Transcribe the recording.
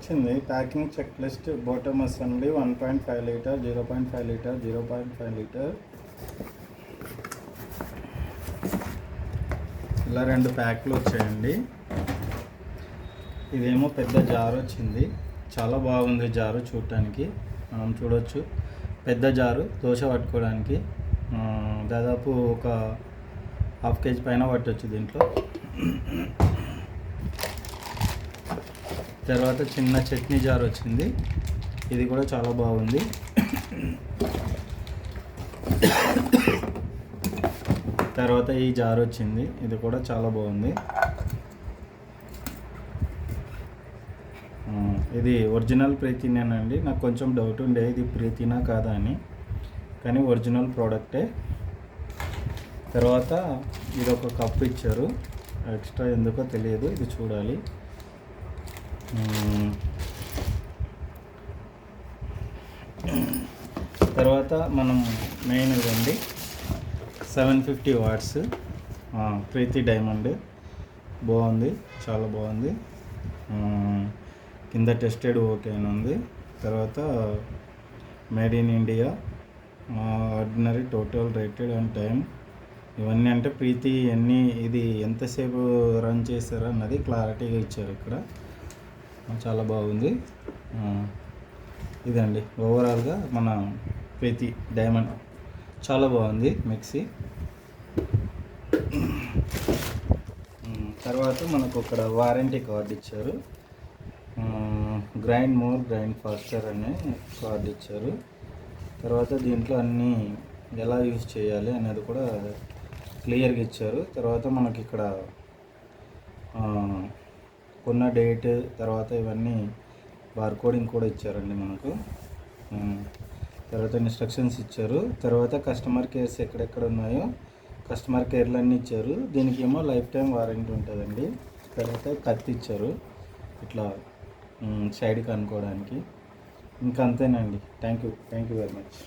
వచ్చింది. Packing check list bottom assembly 1.5 litre, 0.5 litre, 0.5 litre, ఇలా 2 ప్యాక్లు వచ్చాయండి. ఇదేమో పెద్ద జార్ వచ్చింది. చాలా బాగుంది జారు చూడటానికి. మనం చూడొచ్చు, పెద్ద జారు దోశ పట్టుకోవడానికి. దాదాపు ఒక 1/2 kg పైన పట్టవచ్చు దీంట్లో. తర్వాత చిన్న చట్నీ జార్ వచ్చింది. ఇది కూడా చాలా బాగుంది. తర్వాత ఈ జార్ వచ్చింది. ఇది కూడా చాలా బాగుంది. ఇది ఒరిజినల్ ప్రీతినేనండి. నాకు కొంచెం డౌట్ ఉండే ఇది ప్రీతినా కాదా అని, కానీ ఒరిజినల్ ప్రోడక్టే. తర్వాత ఇది ఒక కప్ ఇచ్చారు, ఎక్స్ట్రా ఎందుకో తెలియదు, ఇది చూడాలి. తర్వాత మనం మెయిన్ ఇదండి 750 వాట్స్ ప్రీతి డైమండ్. బాగుంది, చాలా బాగుంది. కింద టెస్టెడ్ ఓకే అని ఉంది. తర్వాత made in India, ordinary, total, rated and time. ఇవన్నీ అంటే ప్రీతి అన్నీ ఇది ఎంతసేపు రన్ చేశారు అన్నది క్లారిటీగా ఇచ్చారు ఇక్కడ. చాలా బాగుంది. ఇదండి ఓవరాల్గా మన ప్రీతి డైమండ్ చాలా బాగుంది మిక్సీ. తర్వాత మనకు ఇక్కడ వారంటీ కార్డు ఇచ్చారు. గ్రైండ్ మోర్, గ్రైండ్ ఫాస్టర్ అనే కార్డు ఇచ్చారు. తర్వాత దీంట్లో అన్నీ ఎలా యూజ్ చేయాలి అనేది కూడా క్లియర్గా ఇచ్చారు. తర్వాత మనకి ఇక్కడ కొన్న డేట్, తర్వాత ఇవన్నీ బార్కోడింగ్ కూడా ఇచ్చారండి మనకు. తర్వాత ఇన్స్ట్రక్షన్స్ ఇచ్చారు. తర్వాత కస్టమర్ కేర్స్ ఎక్కడెక్కడ ఉన్నాయో కస్టమర్ కేర్లు అన్నీ ఇచ్చారు. దీనికి ఏమో లైఫ్ టైం వారంటీ ఉంటుందండి. తర్వాత కత్తి ఇచ్చారు ఇట్లా సైడ్కి అనుకోవడానికి. ఇంకా అంతేనండి. Thank you very much.